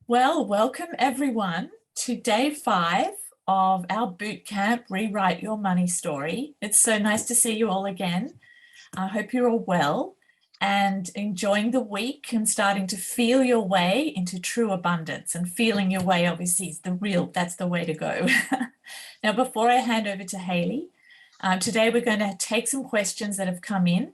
Well, welcome everyone to day 5 of our boot camp, Rewrite Your Money Story. It's so nice to see you all again. I hope you're all well and enjoying the week and starting to feel your way into true abundance. And feeling your way, obviously, that's the way to go. Now, before I hand over to Haley, today we're going to take some questions that have come in.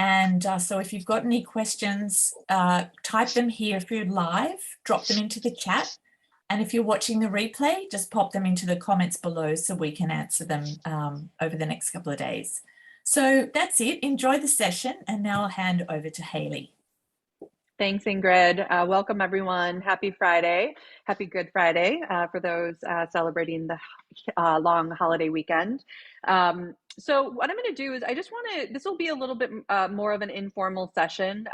And so if you've got any questions, type them here if you're live, drop them into the chat. And if you're watching the replay, just pop them into the comments below so we can answer them over the next couple of days. So that's it. Enjoy the session. And now I'll hand over to Haley. Thanks, Ingrid. Welcome, everyone. Happy Friday. Happy Good Friday for those celebrating the long holiday weekend. So what I'm going to do is this will be a little bit more of an informal session.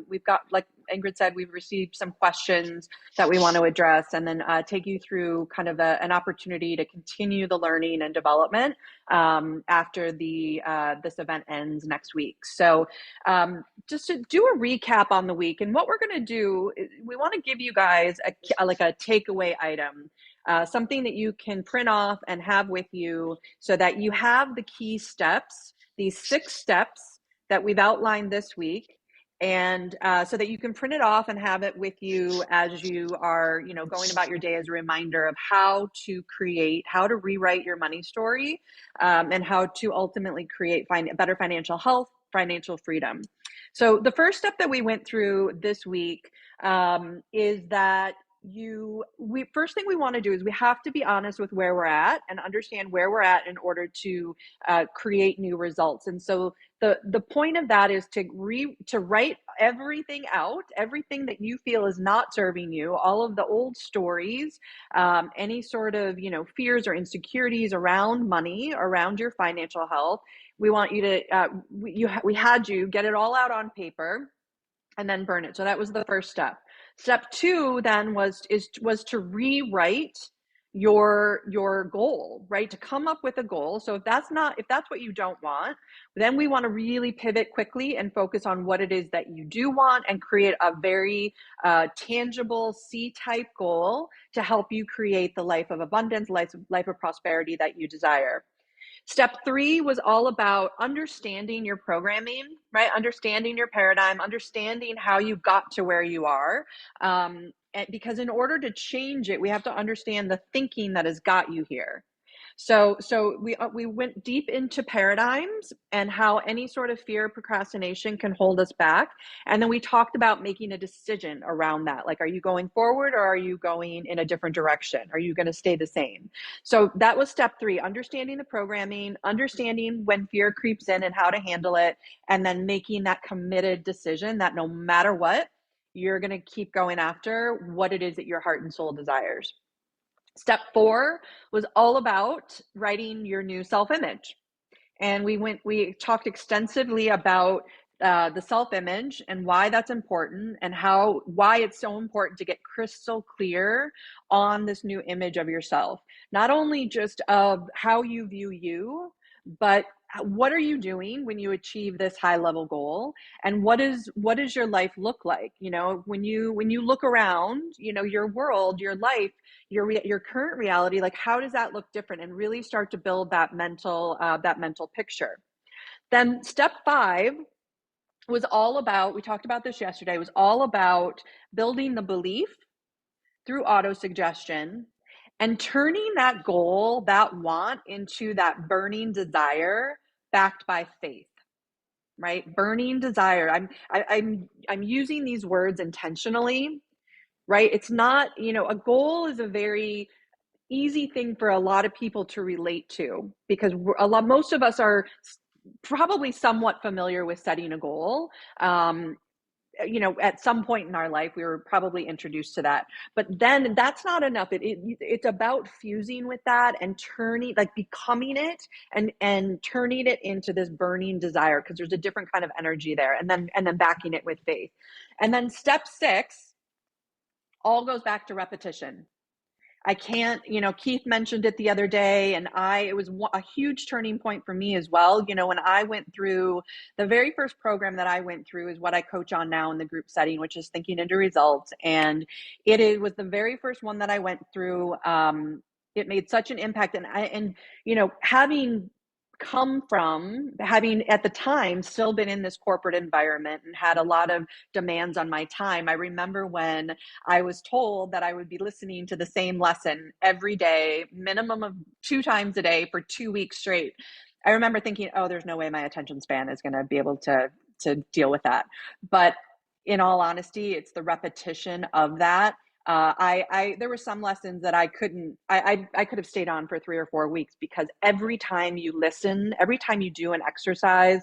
We've got, like Ingrid said, we've received some questions that we want to address and then take you through kind of an opportunity to continue the learning and development after this event ends next week. So just to do a recap on the week, and what we're going to do is we want to give you guys a takeaway item. Something that you can print off and have with you so that you have the key steps, these 6 steps that we've outlined this week, and so that you can print it off and have it with you as you are, going about your day as a reminder of how to rewrite your money story, and how to ultimately create better financial health, financial freedom. So the first step that we went through this week is that first thing we want to do is we have to be honest with where we're at and understand where we're at in order to create new results. And so the point of that is to write everything out, everything that you feel is not serving you, all of the old stories, any sort of fears or insecurities around money, around your financial health. We want you to we had you get it all out on paper and then burn it. So that was the first step. Step 2 then was to rewrite your goal, right? To come up with a goal. So if that's what you don't want, then we want to really pivot quickly and focus on what it is that you do want and create a very tangible C-type goal to help you create the life of abundance, life of prosperity that you desire. Step 3 was all about understanding your programming, right? Understanding your paradigm, understanding how you got to where you are. Because in order to change it, we have to understand the thinking that has got you here. So we went deep into paradigms and how any sort of fear, procrastination can hold us back. And then we talked about making a decision around that. Like, are you going forward or are you going in a different direction? Are you going to stay the same? So that was step 3, understanding the programming, understanding when fear creeps in and how to handle it, and then making that committed decision that no matter what, you're going to keep going after what it is that your heart and soul desires. Step 4 was all about writing your new self-image. And we talked extensively about the self-image and why that's important and why it's so important to get crystal clear on this new image of yourself. Not only just of how you view you, but what are you doing when you achieve this high level goal, and what does your life look like? When you look around, your world, your life, your current reality, like how does that look different, and really start to build that mental picture. Then step 5 was all about, we talked about this yesterday, was all about building the belief through auto-suggestion and turning that goal, that want, into that burning desire backed by faith, right? Burning desire. I'm using these words intentionally, right? It's not, a goal is a very easy thing for a lot of people to relate to, because most of us are probably somewhat familiar with setting a goal. At some point in our life, we were probably introduced to that. But then that's not enough. It's about fusing with that and becoming it and turning it into this burning desire, because there's a different kind of energy there. And then backing it with faith. And then step 6 all goes back to repetition. I can't, Keith mentioned it the other day, and it was a huge turning point for me as well. When I went through the very first program that I went through is what I coach on now in the group setting, which is Thinking into Results. And was the very first one that I went through. It made such an impact. Having come from having at the time still been in this corporate environment and had a lot of demands on my time, I remember when I was told that I would be listening to the same lesson every day, minimum of 2 times a day for 2 weeks straight. I remember thinking, oh, there's no way my attention span is going to be able to deal with that. But in all honesty, it's the repetition of that. There were some lessons that I couldn't, I could have stayed on for 3 or 4 weeks, because every time you listen, every time you do an exercise,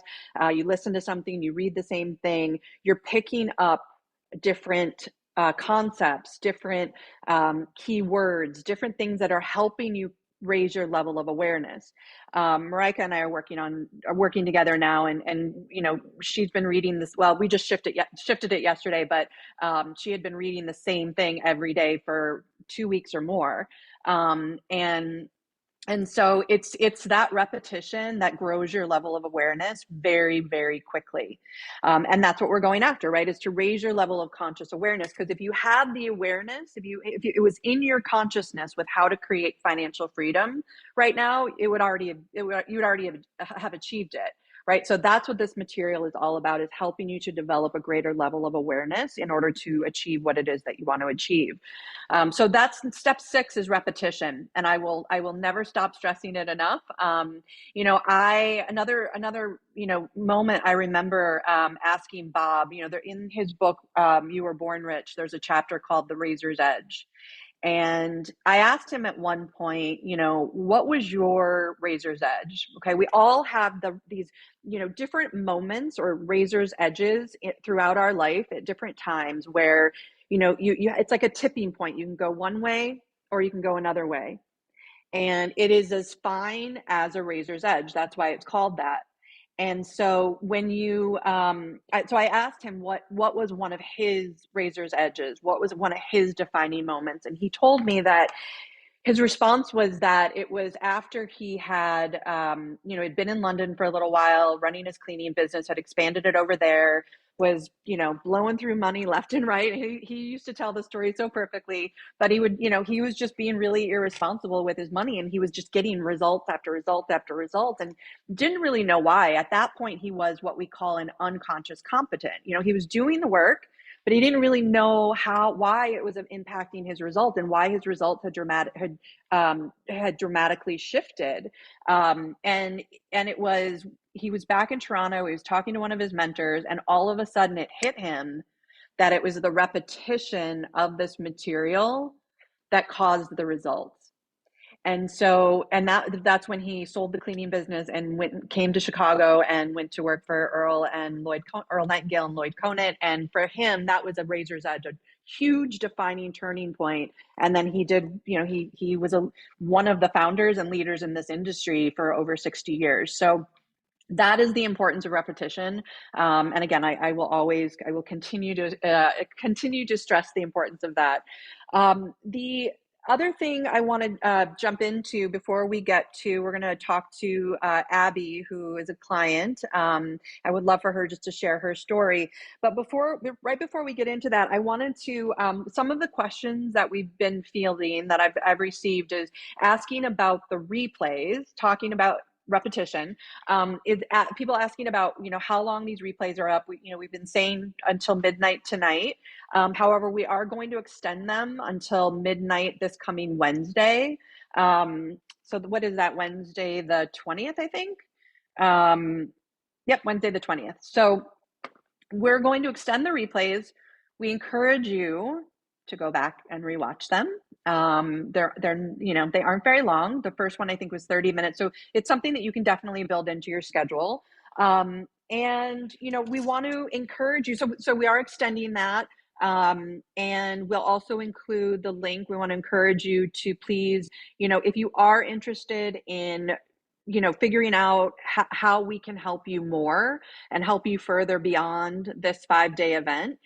you listen to something, you read the same thing, you're picking up different concepts, different keywords, different things that are helping you raise your level of awareness. Marika and I are working together now, and she's been reading this. Well, we just shifted it yesterday, but she had been reading the same thing every day for 2 weeks or more, and so it's that repetition that grows your level of awareness very, very quickly. And that's what we're going after, right? Is to raise your level of conscious awareness. Because if you had the awareness, if it was in your consciousness with how to create financial freedom right now, you would already have achieved it. Right. So that's what this material is all about, is helping you to develop a greater level of awareness in order to achieve what it is that you want to achieve. So that's step 6 is repetition. And I will never stop stressing it enough. Another moment I remember asking Bob, they're in his book, You Were Born Rich. There's a chapter called The Razor's Edge. And I asked him at one point, what was your razor's edge? Okay, we all have these, different moments or razor's edges throughout our life at different times where, it's like a tipping point. You can go one way or you can go another way. And it is as fine as a razor's edge. That's why it's called that. And so when I asked him what was one of his razor's edges, what was one of his defining moments, and he told me that his response was that it was after he had, had been in London for a little while, running his cleaning business, had expanded it over there, was, blowing through money left and right. He used to tell the story so perfectly, but he was just being really irresponsible with his money, and he was just getting results after result after result, and didn't really know why. At that point, he was what we call an unconscious competent. He was doing the work, but he didn't really know why it was impacting his results, and why his results had dramatically shifted. And he was back in Toronto. He was talking to one of his mentors, and all of a sudden it hit him that it was the repetition of this material that caused the results. And so, that's when he sold the cleaning business and came to Chicago and went to work for Earl Nightingale and Lloyd Conant. And for him, that was a razor's edge, a huge defining turning point. And then he was one of the founders and leaders in this industry for over 60 years. So that is the importance of repetition. And again, I will continue to stress the importance of that. The other thing I want to jump into before we're going to talk to Abby, who is a client. I would love for her just to share her story. But right before we get into that, I wanted to, some of the questions that we've been fielding that I've received is asking about the replays, talking about repetition, people asking about, how long these replays are up. We've been saying until midnight tonight. However, we are going to extend them until midnight this coming Wednesday. So what is that, Wednesday the 20th, I think? Yep, Wednesday the 20th. So we're going to extend the replays. We encourage you to go back and rewatch them. They aren't very long. The first one I think was 30 minutes. So it's something that you can definitely build into your schedule. And we want to encourage you. So we are extending that. And we'll also include the link. We want to encourage you to please, if you are interested in figuring out how we can help you more and help you further beyond this 5-day event,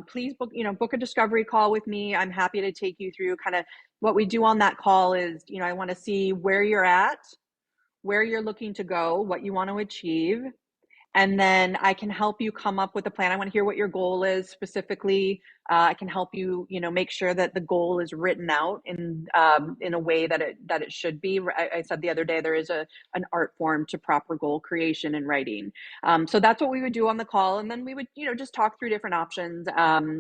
please book a discovery call with me. I'm happy to take you through kind of what we do on that call is, I want to see where you're at, where you're looking to go, what you want to achieve. And then I can help you come up with a plan. I want to hear what your goal is specifically. I can help you, make sure that the goal is written out in a way that it should be. I said the other day there is an art form to proper goal creation and writing. So that's what we would do on the call, and then we would, just talk through different options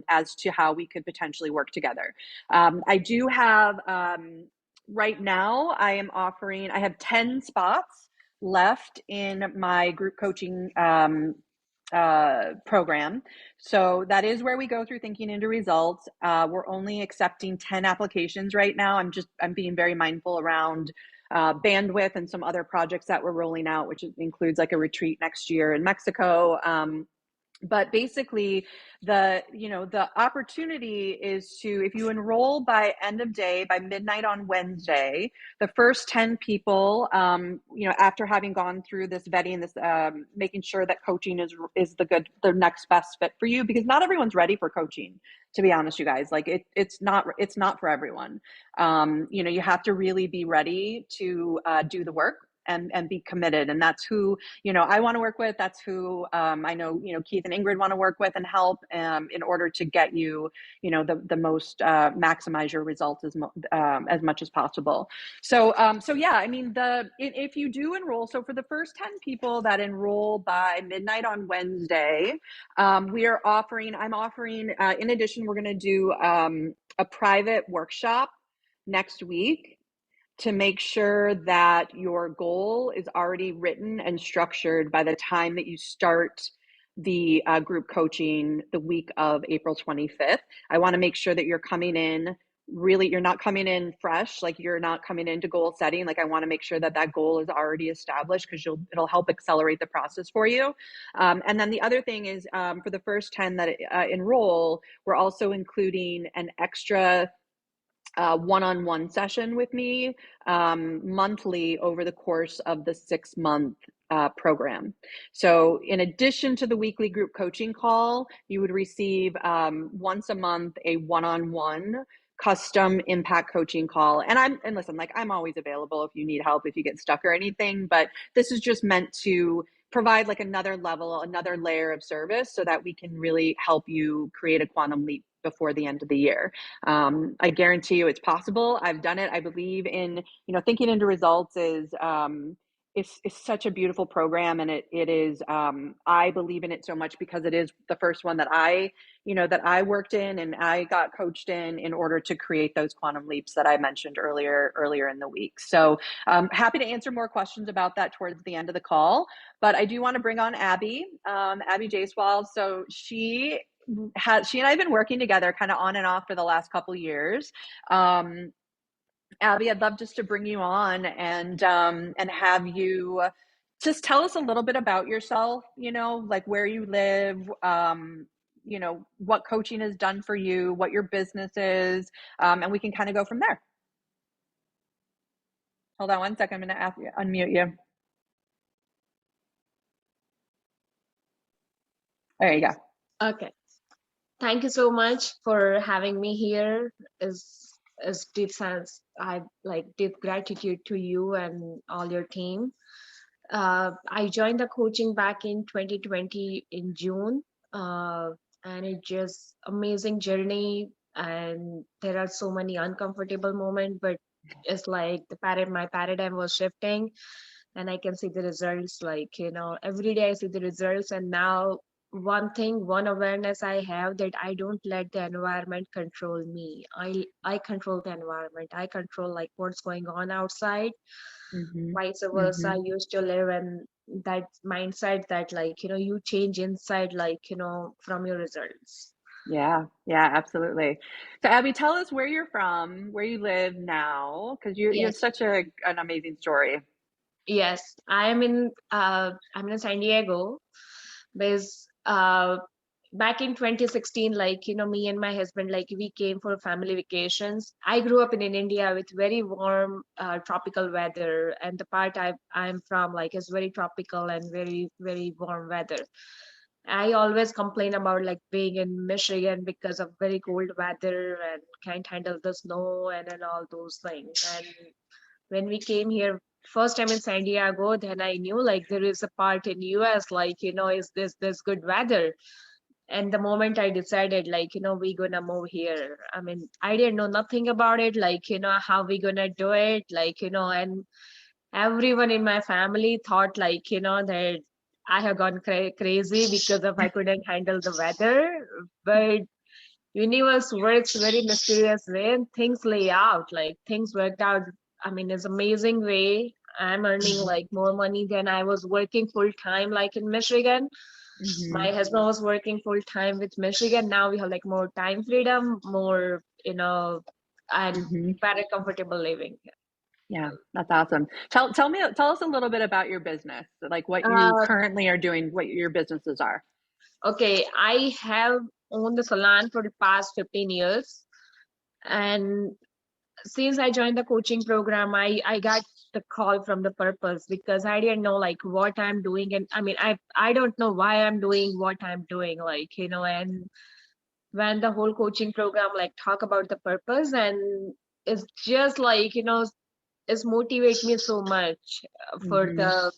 as to how we could potentially work together. I do have right now. I have 10 spots left in my group coaching program. So that is where we go through thinking into results. We're only accepting 10 applications right now. I'm being very mindful around bandwidth and some other projects that we're rolling out, which includes like a retreat next year in Mexico. But basically the opportunity is to, if you enroll by end of day, by midnight on Wednesday, the first 10 people, after having gone through this vetting, this making sure that coaching is the next best fit for you, because not everyone's ready for coaching, to be honest, you guys. Like it's not for everyone. You have to really be ready to do the work and be committed. And that's who, I want to work with. That's who I know, Keith and Ingrid want to work with and help in order to get you, the most maximize your results as much as possible. So yeah, I mean, if you do enroll, so for the first 10 people that enroll by midnight on Wednesday, I'm offering, in addition, we're going to do a private workshop next week to make sure that your goal is already written and structured by the time that you start the group coaching the week of April 25th. I want to make sure that you're coming in you're not coming in fresh, like you're not coming into goal setting. Like I want to make sure that goal is already established, because it'll help accelerate the process for you. And then the other thing is for the first 10 that enroll, we're also including an extra one-on-one session with me monthly over the course of the 6-month program. So in addition to the weekly group coaching call, you would receive once a month a one-on-one custom impact coaching call. And listen, like I'm always available if you need help, if you get stuck or anything, but this is just meant to provide like another layer of service so that we can really help you create a quantum leap before the end of the year. I guarantee you it's possible. I've done it. I believe in, thinking into results is it's such a beautiful program, and it is I believe in it so much because it is the first one that I worked in and I got coached in order to create those quantum leaps that I mentioned earlier in the week. So happy to answer more questions about that towards the end of the call, but I do want to bring on Abby Jaiswal. So she and I have been working together kind of on and off for the last couple of years. Abby, I'd love just to bring you on and have you just tell us a little bit about yourself, like where you live, what coaching has done for you, what your business is, and we can kind of go from there. Hold on one second. I'm going to unmute you. There you go. Okay. Thank you so much for having me here. As deep sense, I like deep gratitude to you and all your team. I joined the coaching back in 2020 in June, and it's just amazing journey. And there are so many uncomfortable moments, but it's like my paradigm was shifting, and I can see the results. Like every day I see the results, and now one awareness I have, that I don't let the environment control me. I control the environment. I control like what's going on outside. Vice versa, I used to live in that mindset that like you change inside, like from your results. Yeah, absolutely. So Abby, tell us where you're from, where you live now, because you have such an amazing story. Yes, I'm in San Diego, because back in 2016, like me and my husband, like we came for family vacations. I grew up in India with very warm tropical weather, and the part I'm from, like, is very tropical and very, very warm weather. I always complain about like being in Michigan because of very cold weather and can't handle the snow and all those things. And when we came here first time in San Diego, then I knew like there is a part in US like, is this good weather. And the moment I decided like, we gonna move here. I mean, I didn't know nothing about it, like, how we gonna do it, like, and everyone in my family thought like, that I have gone crazy because of I couldn't handle the weather. But universe works very mysterious way and things lay out, like things worked out. I mean, it's amazing way. I'm earning like more money than I was working full time, like in Michigan. Mm-hmm. My husband was working full time with Michigan. Now we have like more time freedom, more, and Mm-hmm. better comfortable living. Yeah, that's awesome. Tell us a little bit about your business, like what you Uh, currently are doing, what your businesses are. okay, I have owned the salon for the past 15 years. And since I joined the coaching program, I got the call from the purpose because I didn't know like what I'm doing. And I mean, I don't know why I'm doing what I'm doing, like, and when the whole coaching program like talk about the purpose, and it's just like, it's motivate me so much for Mm-hmm. the,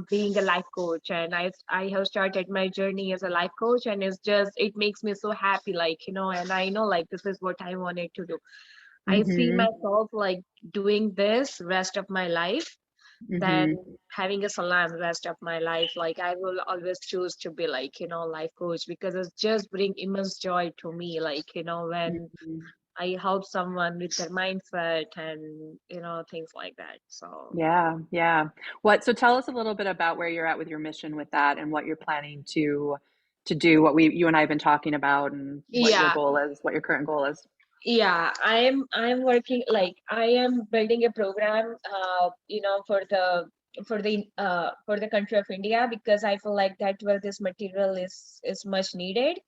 being a life coach. And I have started my journey as a life coach, and it's just it makes me so happy, like, and I know like this is what I wanted to do. I see Mm-hmm. myself like doing this rest of my life than Mm-hmm. having a salon rest of my life. Like I will always choose to be like, life coach because it's just bring immense joy to me. Like, when Mm-hmm. I help someone with their mindset and, things like that. So Yeah, yeah. So tell us a little bit about where you're at with your mission with that and what you're planning to do, what you and I have been talking about and what your yeah, goal is, what your current goal is. yeah, I'm working like I am building a program, for the country of India because I feel like that where this material is much needed,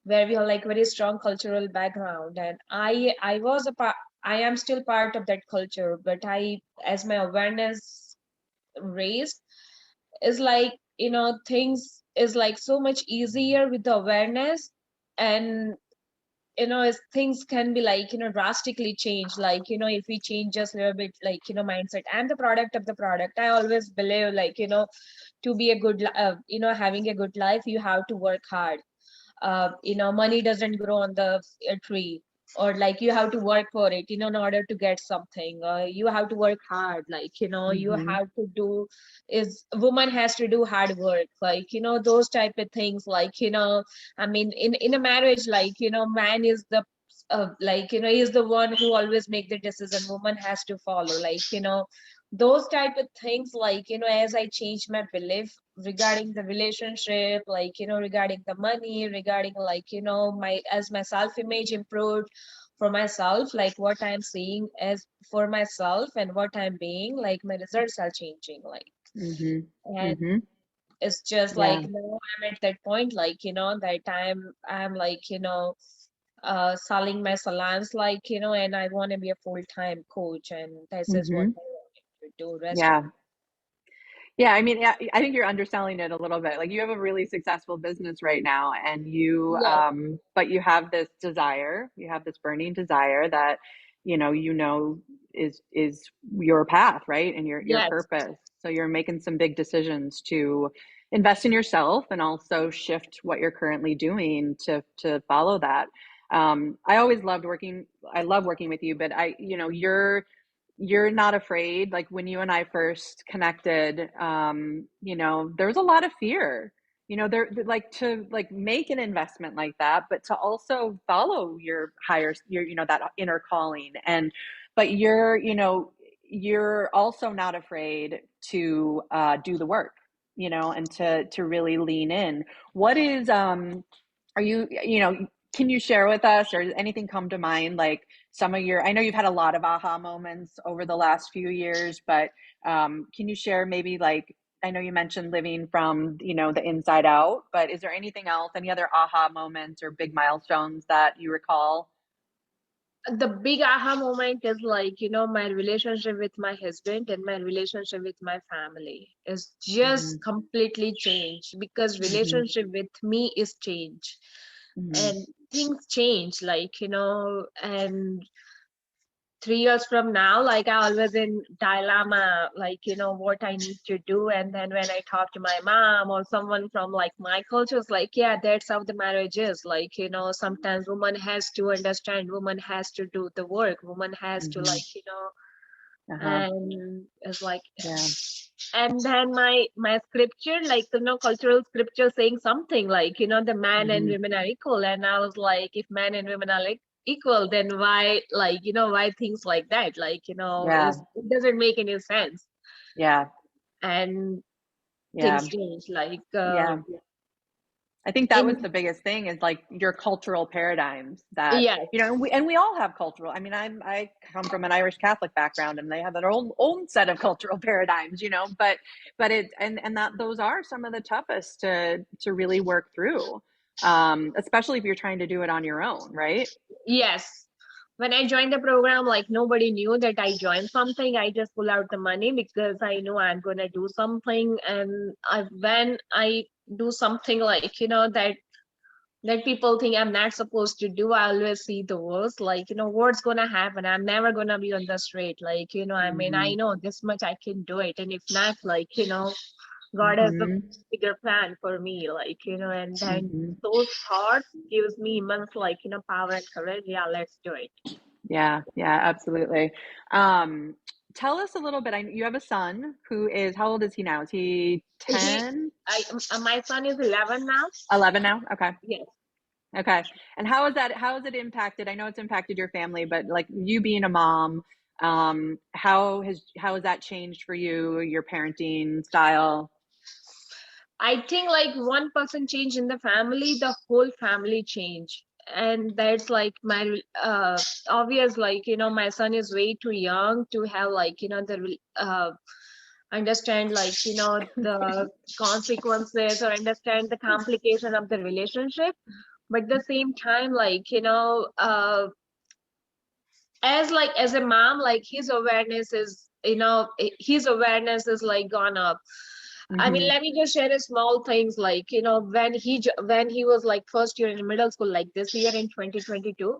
where we have like very strong cultural background. And I was a part, I am still part of that culture, but I, as my awareness raised, is like, things is like so much easier with the awareness. And as things can be like, drastically changed, like, if we change just a little bit, like, mindset. I'm the product of the product. I always believe like, to be a good having a good life, you have to work hard. Money doesn't grow on the tree, or like you have to work for it, in order to get something. You have to work hard, like, you Mm-hmm. have to do, is woman has to do hard work, like, those type of things, like, I mean, in a marriage, like, man is the like, is the one who always make the decision, woman has to follow, like, those type of things, like, as I changed my belief regarding the relationship, like, regarding the money, regarding like, my, as my self-image improved for myself, like what I'm seeing as for myself and what I'm being, like my results are changing, like. Mm-hmm. And Mm-hmm. it's just like Yeah. now I'm at that point, like, that I'm like, selling my salons, like, and I want to be a full-time coach, and this is what Mm-hmm. I want to do rest of. Yeah. Yeah, I mean, yeah, I think you're underselling it a little bit. Like you have a really successful business right now, and Yeah, but you have this desire, you have this burning desire that, is your path, right? And your yes, purpose. So you're making some big decisions to invest in yourself and also shift what you're currently doing to follow that. I always loved working, I love working with you, but you're not afraid. Like when you and I first connected, there was a lot of fear, like to like make an investment like that, but to also follow your higher, that inner calling. But you're also not afraid to do the work, and to really lean in. What is, are can you share with us, or does anything come to mind, like some of I know you've had a lot of aha moments over the last few years, but can you share maybe like, I know you mentioned living from, the inside out, but is there anything else, any other aha moments or big milestones that you recall? the big aha moment is like, my relationship with my husband and my relationship with my family is just completely changed, because relationship with me is changed, and things change, like, and 3 years from now, like, I always in dilemma, like, what I need to do. And then when I talk to my mom or someone from like my culture, it's like, yeah, that's how the marriage is. Like, sometimes woman has to understand, woman has to do the work, woman has to, like, and it's like, Yeah. and then my scripture, like, cultural scripture saying something like, the man and women are equal. And I was like, if man and women are like equal, then why, like, why things like that, like, Yeah. it doesn't make any sense. Yeah. And Yeah. things change, like, Yeah. I think that was in the biggest thing, is like your cultural paradigms that, yes, and we all have cultural, I mean, I come from an Irish Catholic background, and they have their own set of cultural paradigms, but it, and that those are some of the toughest to really work through, especially if you're trying to do it on your own, right? yes. When I joined the program, like, nobody knew that I joined something. I just pull out the money because I know I'm gonna do something. And when I do something, like, that people think I'm not supposed to do, I always see the worst, like, what's gonna happen. I'm never gonna be on the straight, like, I mean, I know this much I can do it, and if not, like, God has the bigger plan for me, like, and then those thoughts gives me immense, like, power and courage. Yeah, let's do it. Yeah, absolutely. Tell us a little bit. You have a son who is, how old is he now? Is he He, 10? my son is 11 now. 11 now? Okay. Yes. Okay. And how has it impacted? I know it's impacted your family, but like you being a mom, how has that changed for you, your parenting style? I think, like, one person change in the family, the whole family change. And that's like my obvious, like, my son is way too young to have, like, the understand, like, the consequences or understand the complication of the relationship. But at the same time, like, as a mom, like, his awareness is like gone up. I mean, let me just share a small things, like, when he was like first year in middle school, like this year in 2022.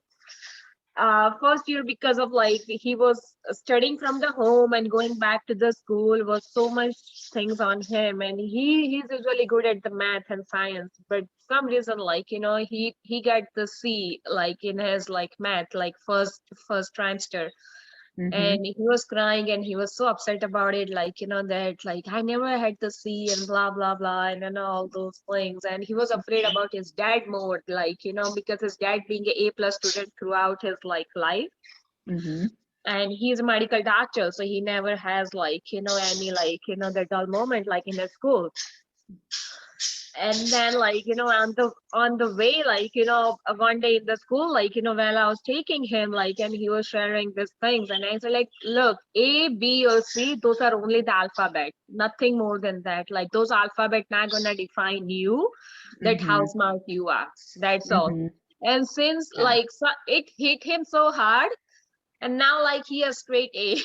First year, because of, like, he was studying from the home and going back to the school was so much things on him, and he's usually good at the math and science, but some reason, like, he got the C, like, in his, like, math, like first trimester. And he was crying and he was so upset about it, like, that, like, I never had the C and blah blah blah, and all those things. And he was afraid about his dad more, like, because his dad being a A+ student throughout his, like, life. And he's a medical doctor, so he never has, like, any, like, the dull moment, like, in the school. And then, like, on the way, like, one day in the school, like, while I was taking him, like, and he was sharing these things, and I said, like, look, A, B, or C, those are only the alphabet, nothing more than that. Like, those alphabet not gonna define you, that how smart you are. That's all. And since, like, so it hit him so hard, and now, like, he has straight A.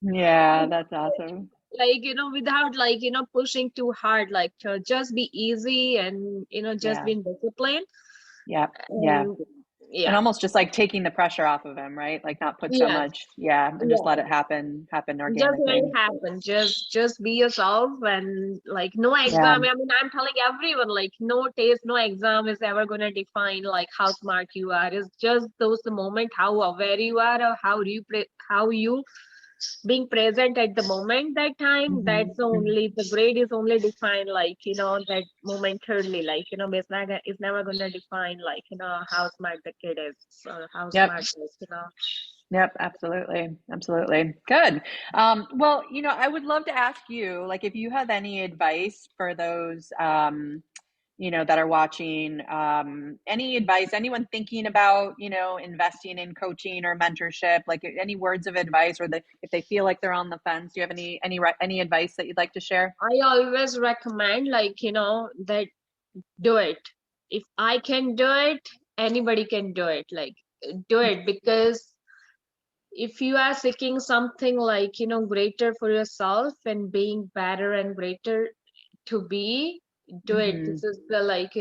Yeah, that's awesome. Like, without, like, pushing too hard, like, to just be easy and, just being disciplined. Yeah. And And yeah, almost just like taking the pressure off of him, right? Like not put so yes, much, and just let yeah. it happen Just let organically. it happen. Just be yourself, and, like, no Yeah. exam. I mean, I'm telling everyone, like, no test, no exam is ever gonna define, like, how smart you are. It's just those the moment, how aware you are, or how you being present at the moment, that time. That's only the grade is only defined, like, that momentarily, like, it's never gonna define, like, how smart the kid is, or how Yep. smart is. Yep, absolutely. Absolutely. Good. Well, I would love to ask you, like, if you have any advice for those, that are watching, any advice, anyone thinking about, investing in coaching or mentorship, like any words of advice, or if they feel like they're on the fence, do you have any advice that you'd like to share? I always recommend, like, that do it. If I can do it, anybody can do it. Like, do it, because if you are seeking something like, greater for yourself and being better and greater to be, do it. Mm-hmm. This is the like,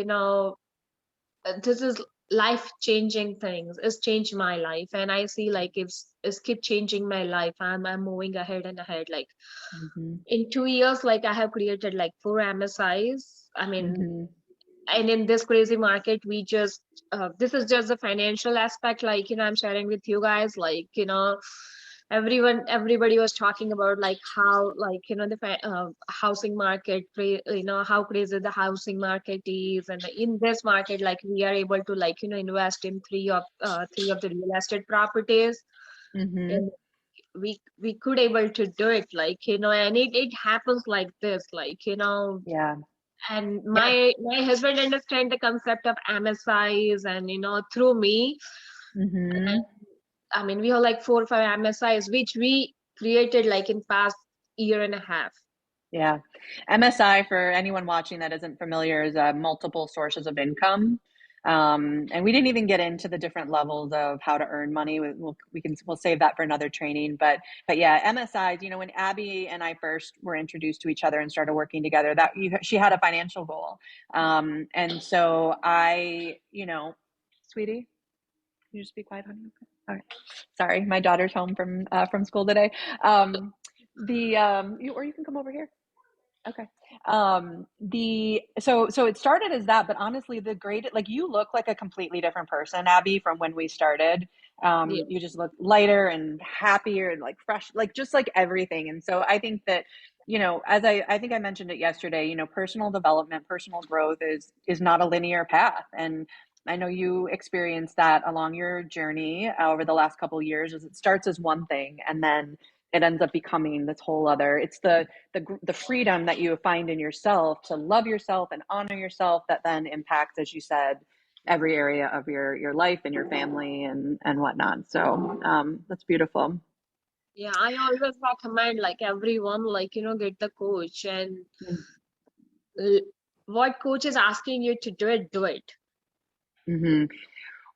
this is life changing things. It's changed my life, and I see like it's keep changing my life. I'm moving ahead and ahead. Like Mm-hmm. in 2 years, like I have created like 4 MSIs. I mean, Mm-hmm. and in this crazy market, we just this is just the financial aspect. Like, I'm sharing with you guys, like, everybody was talking about like how, like, the housing market, how crazy the housing market is. And in this market, like, we are able to, like, invest in three of the real estate properties. Mm-hmm. And we could able to do it, like, and it happens like this, like, Yeah. and Yeah. my husband understand the concept of MSIs, and through me, Mm-hmm. I mean, we have like 4 or 5 MSIs which we created like in past year and a half. Yeah. MSI, for anyone watching that isn't familiar, is multiple sources of income. And we didn't even get into the different levels of how to earn money. We'll save that for another training. But yeah, MSIs. When Abby and I first were introduced to each other and started working together, she had a financial goal, and so sweetie, can you just be quiet, honey? Okay. All right. Sorry, my daughter's home from school today. Or you can come over here. Okay. So it started as that, but honestly, like, you look like a completely different person, Abby, from when we started. Yeah. You just look lighter and happier and like fresh, like just like everything. And so I think that, as I think I mentioned it yesterday, personal development, personal growth is not a linear path. And I know you experienced that along your journey over the last couple of years, as it starts as one thing and then it ends up becoming this whole other. It's the freedom that you find in yourself to love yourself and honor yourself that then impacts, as you said, every area of your life and your family and whatnot. So that's beautiful. Yeah, I always recommend like everyone, like, get the coach, and uh, what coach is asking you to do it, do it. Mm-hmm.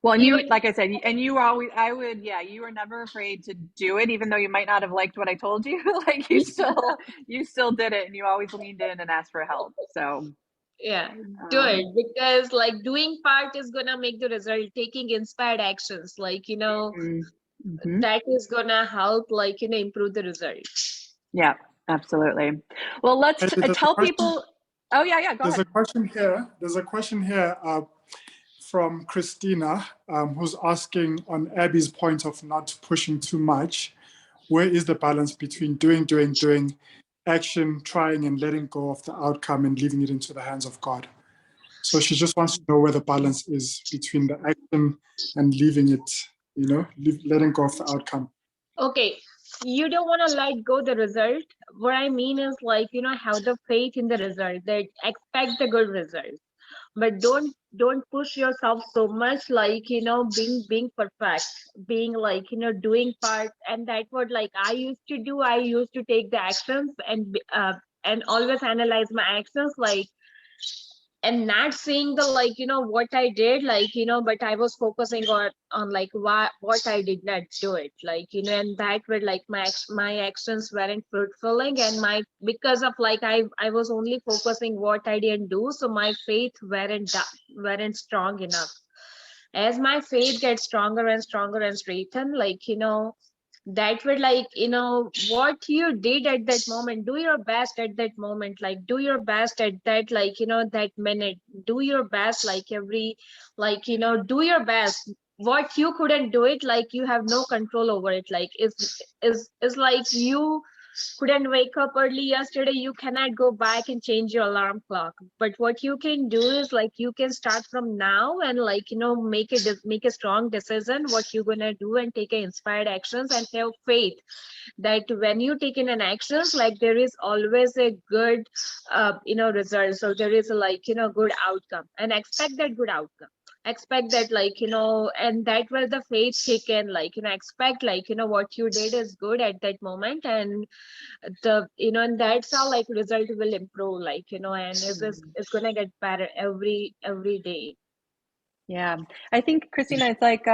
Well, and Even like I said, and you always, you were never afraid to do it, even though you might not have liked what I told you. Like, you still did it, and you always leaned in and asked for help. So, yeah, do it, um, because like doing part is gonna make the result. Taking inspired actions, like, mm-hmm. that is gonna help, like, improve the result. Yeah, absolutely. Well, let's Hey, there's a tell question. people. Oh, yeah, go There's ahead. a question here. There's a question here from Christina, who's asking on Abby's point of not pushing too much. Where is the balance between doing, action, trying, and letting go of the outcome and leaving it into the hands of God? So she just wants to know where the balance is between the action and leaving it, letting go of the outcome. Okay, you don't want to let go the result. What I mean is, like, have the faith in the result, that expect the good result, but don't push yourself so much, like, being perfect, being like, doing part. And that what like I used to do. I used to take the actions and always analyze my actions, like, and not seeing the, like, what I did, like, but I was focusing on like what I did not do it, like, and that were like my actions weren't fulfilling, and my because of like I was only focusing what I didn't do, so my faith weren't strong enough. As my faith gets stronger and stronger and strengthened, like, that would, like, what you did at that moment, do your best at that moment, like, do your best at that, like, that minute, do your best, like, every, like, do your best. What you couldn't do it, like, you have no control over it, like, is like you couldn't wake up early yesterday, you cannot go back and change your alarm clock. But what you can do is, like, you can start from now and, like, make a strong decision what you're gonna do, and take inspired actions, and have faith that when you take in an actions, like, there is always a good result. So there is a, like, good outcome, and expect that good outcome. Expect that, like, and that where the faith kick in, like, expect, like, what you did is good at that moment, and and that's how, like, result will improve, like, and it's gonna get better every day. Yeah, I think, Christina, it's like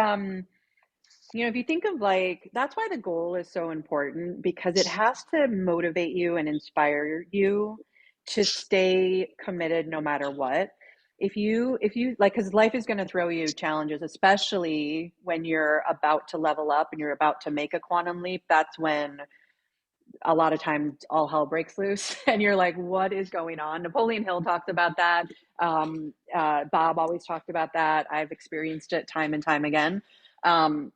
if you think of like, that's why the goal is so important, because it has to motivate you and inspire you to stay committed no matter what. If you like, because life is going to throw you challenges, especially when you're about to level up and you're about to make a quantum leap. That's when a lot of times all hell breaks loose and you're like, what is going on? Napoleon Hill talked about that. Bob always talked about that. I've experienced it time and time again. And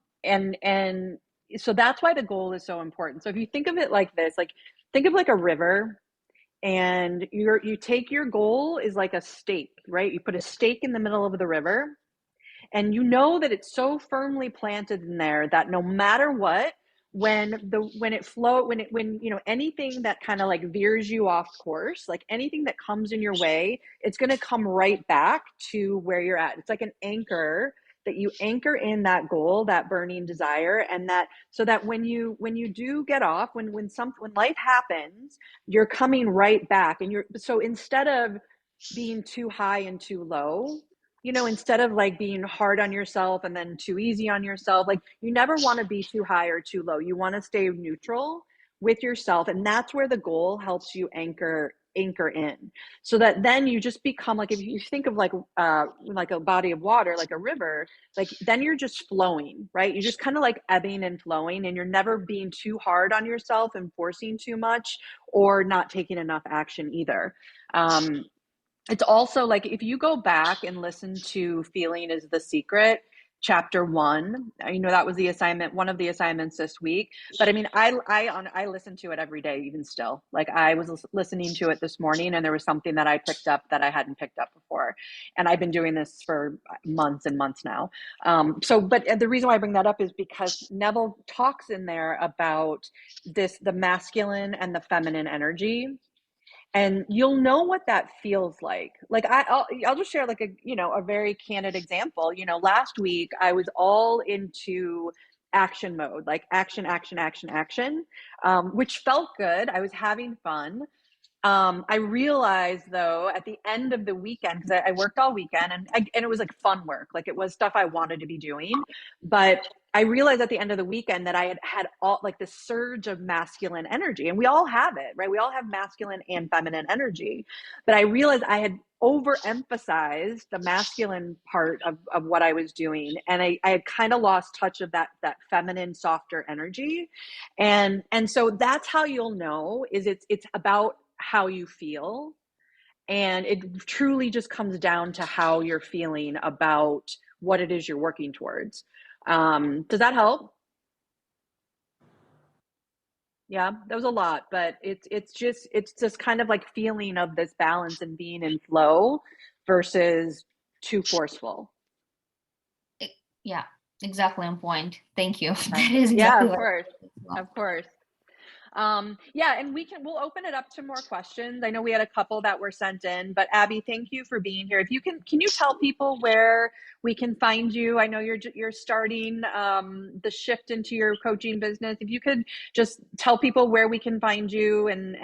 so that's why the goal is so important. So if you think of it like this, like think of like a river, and you take your goal is like a stake, right? You put a stake in the middle of the river, and you know that it's so firmly planted in there that no matter what, when anything that kind of like veers you off course, like anything that comes in your way, it's going to come right back to where you're at. It's like an anchor that you anchor in that goal, that burning desire, and that so that when you do get off, when life happens, you're coming right back. And so instead of being too high and too low, instead of like being hard on yourself and then too easy on yourself, like you never want to be too high or too low. You want to stay neutral with yourself. And that's where the goal helps you anchor in, so that then you just become like, if you think of like a body of water, like a river, like then you're just flowing, right? You're just kind of like ebbing and flowing, and you're never being too hard on yourself and forcing too much or not taking enough action either. It's also like, if you go back and listen to Feeling is the Secret, chapter 1, that was the assignment, one of the assignments this week. But I mean, I listen to it every day, even still. Like I was listening to it this morning, and there was something that I picked up that I hadn't picked up before. And I've been doing this for months and months now. But the reason why I bring that up is because Neville talks in there about the masculine and the feminine energy. And you'll know what that feels like. Like I'll just share like a very candid example. Last week I was all into action mode, like action, which felt good. I was having fun. I realized though at the end of the weekend, because I worked all weekend, and it was like fun work, like it was stuff I wanted to be doing, but I realized at the end of the weekend that I had all like this surge of masculine energy, and we all have it, right? We all have masculine and feminine energy, but I realized I had overemphasized the masculine part of what I was doing, and I had kind of lost touch of that feminine, softer energy, and so that's how you'll know is it's about how you feel, and it truly just comes down to how you're feeling about what it is you're working towards. Does that help? Yeah, that was a lot, but it's just kind of like feeling of this balance and being in flow versus too forceful. Yeah, exactly on point. Thank you. Okay. That is Yeah, exactly of course. Yeah, and we'll open it up to more questions. I know we had a couple that were sent in, but Abby, thank you for being here. If you can you tell people where we can find you? I know you're starting the shift into your coaching business. If you could just tell people where we can find you and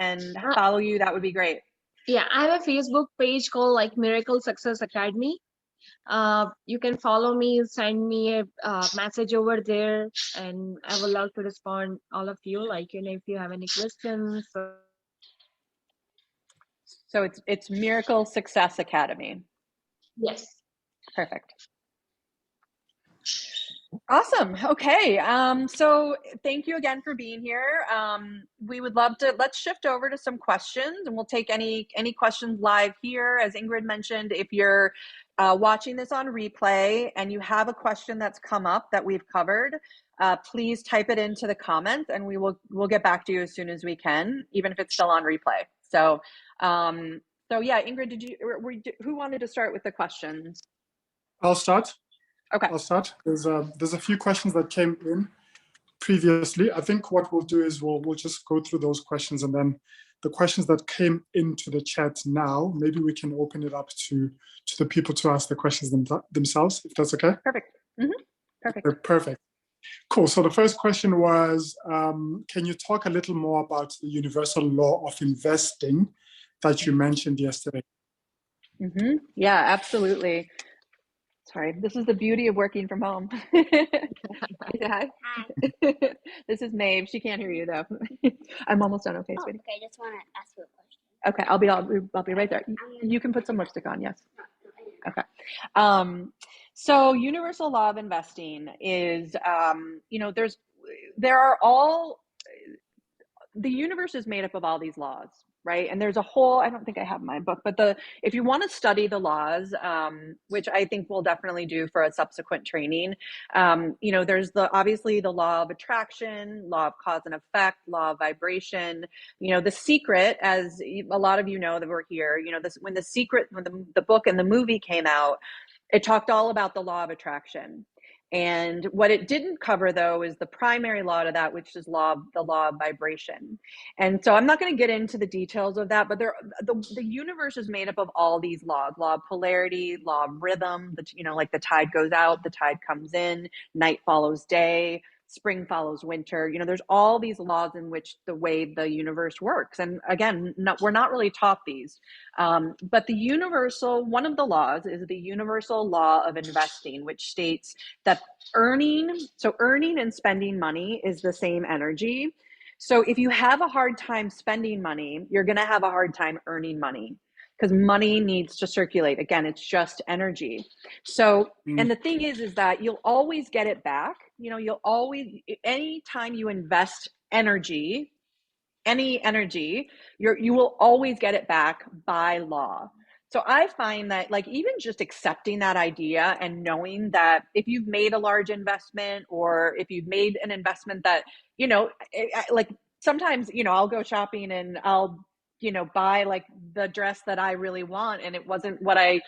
follow you, that would be great. Yeah, I have a Facebook page called like Miracle Success Academy. You can follow me, send me a message over there, and I would love to respond all of you, like if you have any questions. So it's Miracle Success Academy. Yes. Perfect. Awesome. Okay. So thank you again for being here. We would love to, let's shift over to some questions, and we'll take any questions live here. As Ingrid mentioned, if you're watching this on replay and you have a question that's come up that we've covered, please type it into the comments, and we'll get back to you as soon as we can, even if it's still on replay. So yeah, Ingrid, who wanted to start with the questions? I'll start. Okay. I'll start. There's a few questions that came in previously. I think what we'll do is we'll just go through those questions, and then the questions that came into the chat now, maybe we can open it up to the people to ask the questions themselves, if that's okay. Perfect. Mm-hmm. Perfect. Perfect. Cool. So the first question was, can you talk a little more about the universal law of investing that you mentioned yesterday? Mm-hmm. Yeah, absolutely. Sorry, this is the beauty of working from home. Say hi. Hi. This is Maeve. She can't hear you though. I'm almost done. Okay, Oh, sweetie. okay, I just want to ask you a question. Okay, I'll be right there. You can put some lipstick on. Yes. No, I know. Okay. So universal law of investing is, there are all, the universe is made up of all these laws, right? And there's a whole, I don't think I have my book, but if you want to study the laws, which I think we'll definitely do for a subsequent training, there's obviously the law of attraction, law of cause and effect, law of vibration. The secret, as a lot of you know that we're here, when the book and the movie came out, it talked all about the law of attraction. And what it didn't cover, though, is the primary law to that, which is the law of vibration. And so I'm not going to get into the details of that, but the universe is made up of all these laws: law of polarity, law of rhythm, like the tide goes out, the tide comes in, night follows day, spring follows winter. There's all these laws in which the way the universe works. And again, we're not really taught these. But one of the laws is the universal law of investing, which states that earning and spending money is the same energy. So if you have a hard time spending money, you're going to have a hard time earning money, because money needs to circulate. Again, it's just energy. So, and the thing is that you'll always get it back. You'll always, anytime you invest energy, any energy, you will always get it back by law. So I find that, like, even just accepting that idea and knowing that if you've made a large investment, or if you've made an investment that, like sometimes, I'll go shopping and I'll, buy like the dress that I really want, and it wasn't what I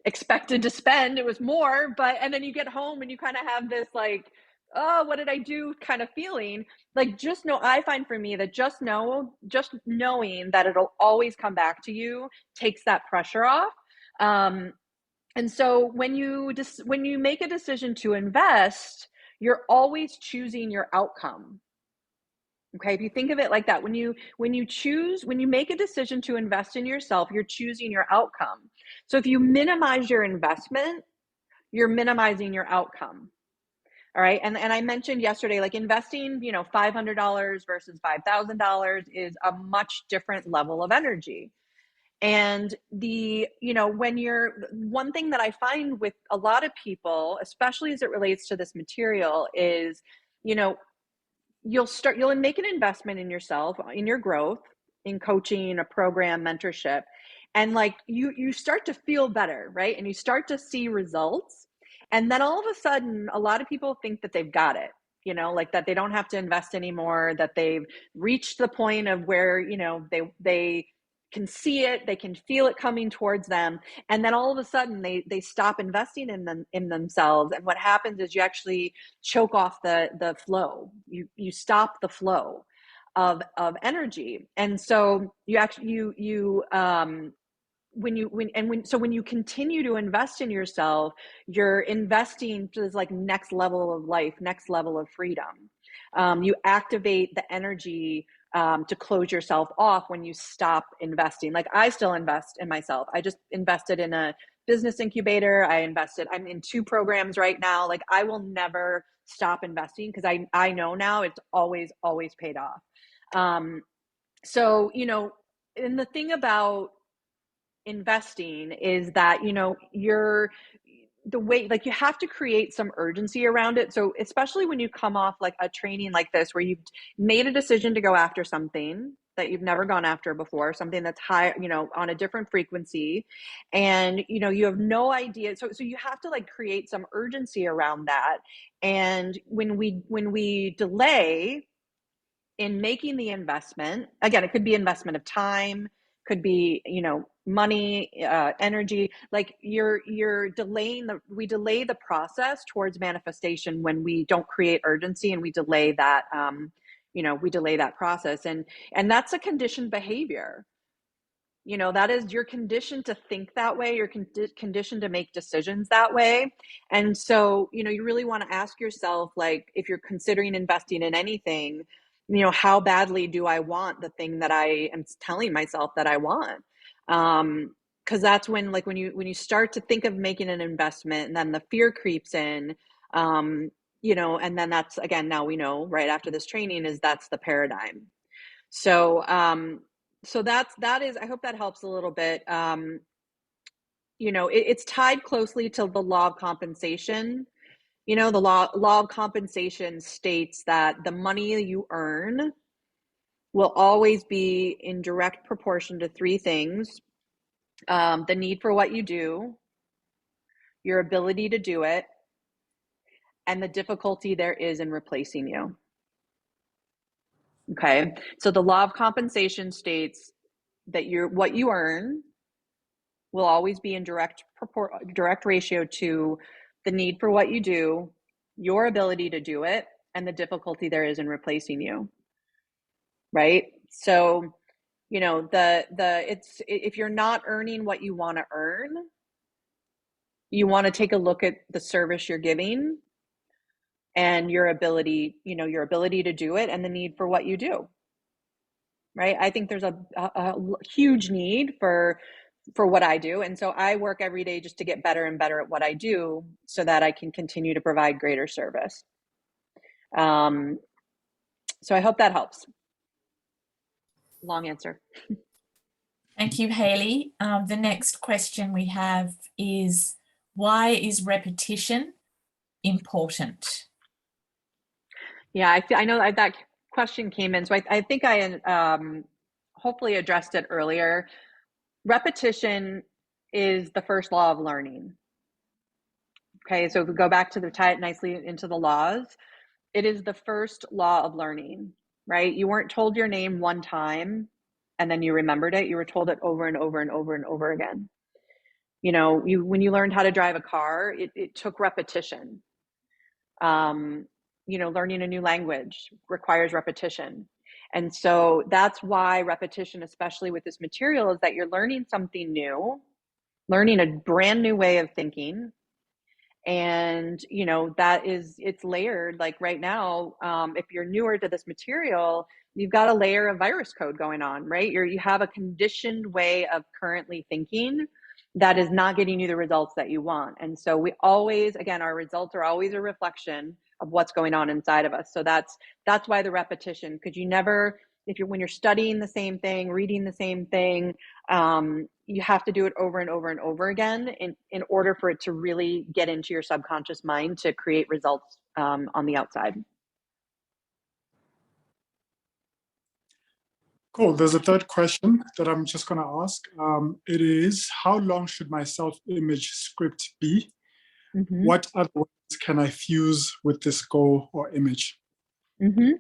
expected to spend. It was more, and then you get home and you kind of have this like, oh, what did I do kind of feeling. Like, I find for me that just knowing that it'll always come back to you takes that pressure off. And so when you make a decision to invest, you're always choosing your outcome. Okay, if you think of it like that, when you make a decision to invest in yourself, you're choosing your outcome. So if you minimize your investment, you're minimizing your outcome. All right. And I mentioned yesterday, like, investing, $500 versus $5,000 is a much different level of energy. And one thing that I find with a lot of people, especially as it relates to this material, is, you'll make an investment in yourself, in your growth, in coaching, a program, mentorship, and like you start to feel better, right? And you start to see results. And then all of a sudden, a lot of people think that they've got it, like that they don't have to invest anymore, that they've reached the point of where, they can see it, they can feel it coming towards them. And then all of a sudden they stop investing in themselves. And what happens is you actually choke off the flow. You stop the flow of energy. And so when you continue to invest in yourself, you're investing to this like next level of life, next level of freedom. You activate the energy to close yourself off when you stop investing. Like, I still invest in myself. I just invested in a business incubator. I'm in 2 programs right now. Like, I will never stop investing, because I know now it's always paid off. So, and the thing about investing is that, the way, like, you have to create some urgency around it. So especially when you come off like a training like this, where you've made a decision to go after something that you've never gone after before, something that's high, on a different frequency, and you have no idea. So you have to like create some urgency around that. And when we delay in making the investment, again, it could be investment of time, could be, money, energy, like we delay the process towards manifestation when we don't create urgency, and we delay that, process. And that's a conditioned behavior. That is, you're conditioned to think that way. You're conditioned to make decisions that way. And so, you really want to ask yourself, like, if you're considering investing in anything, how badly do I want the thing that I am telling myself that I want? because that's when, like, when you start to think of making an investment, and then the fear creeps in, you know, and then that's, again, now we know right after this training is that's the paradigm. So that is, I hope that helps a little bit. You know, it's tied closely to the law of compensation. You know, the law of compensation states that the money you earn will always be in direct proportion to three things: the need for what you do, your ability to do it, and the difficulty there is in replacing you. Okay, so the law of compensation states that what you earn will always be in direct ratio to the need for what you do, your ability to do it, and the difficulty there is in replacing you. Right? So, you know, it's, if you're not earning what you want to earn, you want to take a look at the service you're giving and your ability, you know, your ability to do it and the need for what you do. Right? I think there's a huge need for what I do. And so I work every day just to get better and better at what I do so that I can continue to provide greater service. So I hope that helps. Long answer. Thank you, Hayley. The next question we have is, why is repetition important? Yeah, I know that question came in. So I think I hopefully addressed it earlier. Repetition is the first law of learning. Okay, so if we go back to tie it nicely into the laws, it is the first law of learning, right? You weren't told your name one time and then you remembered it. You were told it over and over and over and over again. You know, when you learned how to drive a car, it took repetition. You know, learning a new language requires repetition. And so that's why repetition, especially with this material, is that you're learning something new, learning a brand new way of thinking. And, you know, it's layered. Like right now, if you're newer to this material, you've got a layer of virus code going on, right? You have a conditioned way of currently thinking that is not getting you the results that you want. And so we always, again, our results are always a reflection of what's going on inside of us. So that's why the repetition, because you never, when you're studying the same thing, reading the same thing, you have to do it over and over and over again in order for it to really get into your subconscious mind to create results on the outside. Cool. There's a third question that I'm just going to ask. It is, how long should my self-image script be? Mm-hmm. What other words can I fuse with this goal or image? Mm-hmm.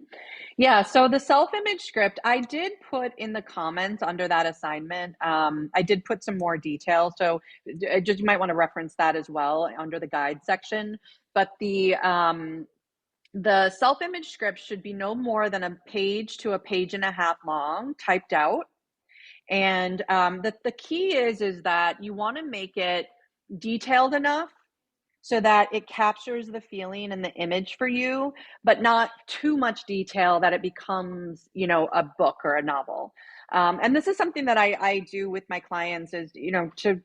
Yeah, so the self-image script, I did put in the comments under that assignment. I did put some more detail, so you might want to reference that as well under the guide section. But the self-image script should be no more than a page to a page and a half long, typed out. And the key is that you want to make it detailed enough so that it captures the feeling and the image for you, but not too much detail that it becomes, you know, a book or a novel. And this is something that I do with my clients, is, you know, to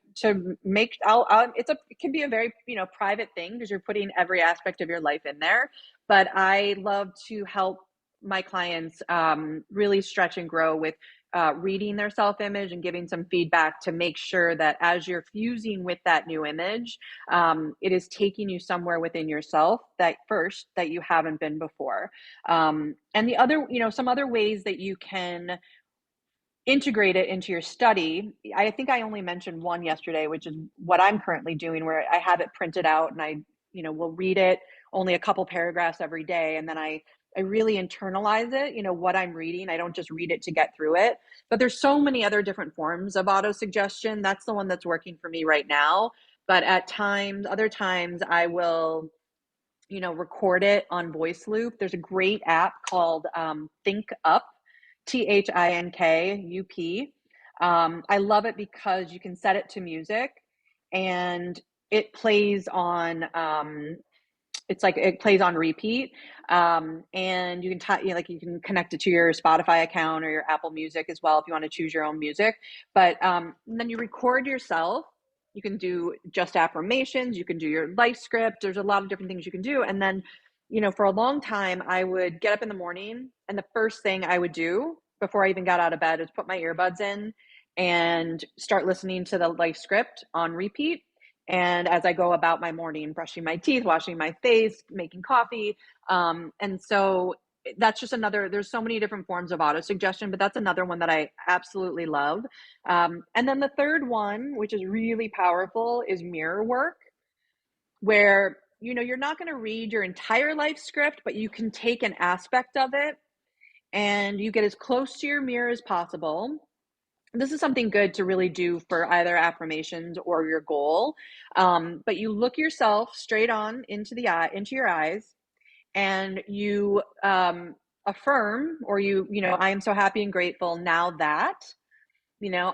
make, it can be a very, you know, private thing because you're putting every aspect of your life in there. But I love to help my clients really stretch and grow with reading their self-image and giving some feedback to make sure that as you're fusing with that new image, it is taking you somewhere within yourself that you haven't been before. And the other, you know, some other ways that you can integrate it into your study. I think I only mentioned one yesterday, which is what I'm currently doing, where I have it printed out and I, you know, will read it only a couple paragraphs every day. And then I really internalize it, you know, what I'm reading. I don't just read it to get through it, but there's so many other different forms of auto-suggestion. That's the one that's working for me right now. But other times I will, you know, record it on voice loop. There's a great app called Think Up, ThinkUp. I love it because you can set it to music and it plays on it's like it plays on repeat. And you can you can connect it to your Spotify account or your Apple Music as well if you want to choose your own music. But then you record yourself. You can do just affirmations. You can do your life script. There's a lot of different things you can do. And then, for a long time, I would get up in the morning, and the first thing I would do before I even got out of bed is put my earbuds in and start listening to the life script on repeat. And as I go about my morning, brushing my teeth, washing my face, making coffee. And so that's just there's so many different forms of auto suggestion, but that's another one that I absolutely love. And then the third one, which is really powerful, is mirror work, where, you're not going to read your entire life script, but you can take an aspect of it and you get as close to your mirror as possible. This is something good to really do for either affirmations or your goal. But you look yourself straight on into your eyes, and you affirm, or I am so happy and grateful now that,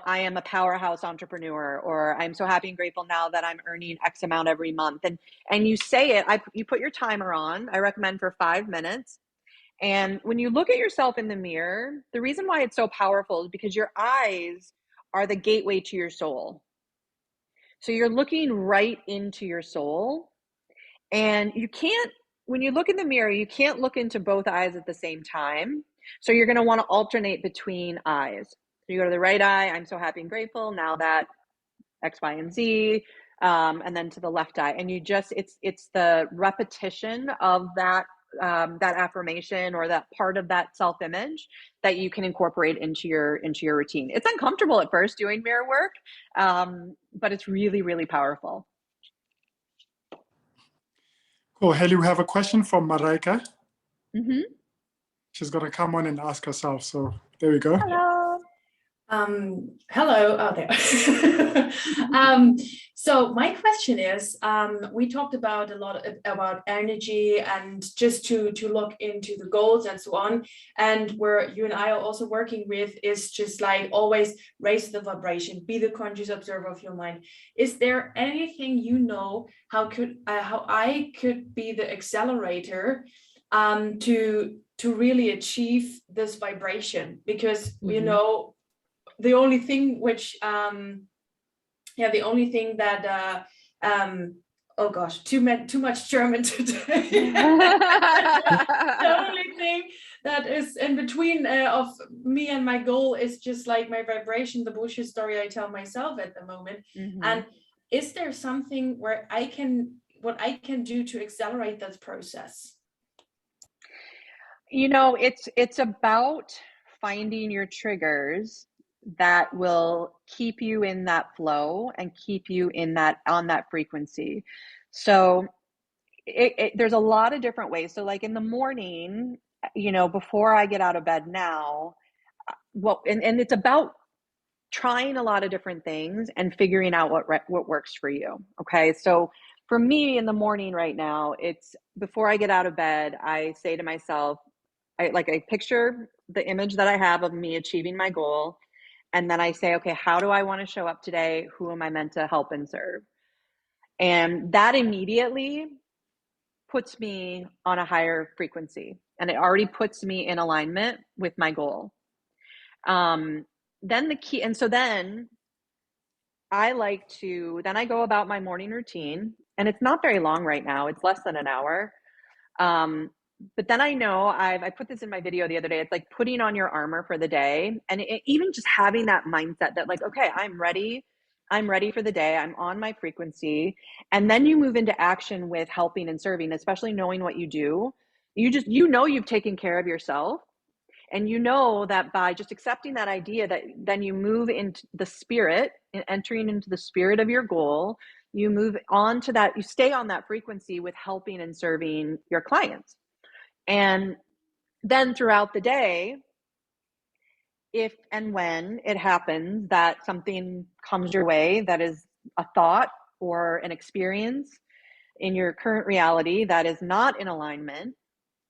I am a powerhouse entrepreneur, or I'm so happy and grateful now that I'm earning X amount every month. And you say it, you put your timer on. I recommend for 5 minutes. And when you look at yourself in the mirror, the reason why it's so powerful is because your eyes are the gateway to your soul. So you're looking right into your soul, and when you look in the mirror, you can't look into both eyes at the same time. So you're going to want to alternate between eyes. So you go to the right eye, I'm so happy and grateful now that X, Y, and Z, and then to the left eye. And it's the repetition of that affirmation or that part of that self-image that you can incorporate into your routine. It's uncomfortable at first doing mirror work, but it's really, really powerful. Cool. Haley, we have a question from Maraika. Mm-hmm. She's going to come on and ask herself. So there we go. Hello. Hello. Oh, there. So my question is, we talked about a lot about energy and just to look into the goals and so on. And where you and I are also working with is just like always raise the vibration, be the conscious observer of your mind. Is there anything how I could be the accelerator to really achieve this vibration? Because the only thing that oh gosh, too much German today. The only thing that is in between of me and my goal is just like my vibration, the bullshit story I tell myself at the moment. And is there something what I can do to accelerate that process? It's about finding your triggers that will keep you in that flow and keep you on that frequency. So there's a lot of different ways. So like in the morning, before I get out of bed now, and it's about trying a lot of different things and figuring out what works for you. Okay. So for me in the morning right now, it's before I get out of bed, I say to myself, I picture the image that I have of me achieving my goal. And then I say, okay, how do I want to show up today? Who am I meant to help and serve? And that immediately puts me on a higher frequency. And it already puts me in alignment with my goal. Then I go about my morning routine, and it's not very long right now. It's less than an hour. But then I know I put this in my video the other day. It's like putting on your armor for the day, and even just having that mindset that like, okay, I'm ready for the day. I'm on my frequency. And then you move into action with helping and serving, especially knowing what you do. You've taken care of yourself. And that by just accepting that idea, that then you move into the spirit, entering into the spirit of your goal, you move on to that, you stay on that frequency with helping and serving your clients. And then throughout the day, if and when it happens that something comes your way that is a thought or an experience in your current reality that is not in alignment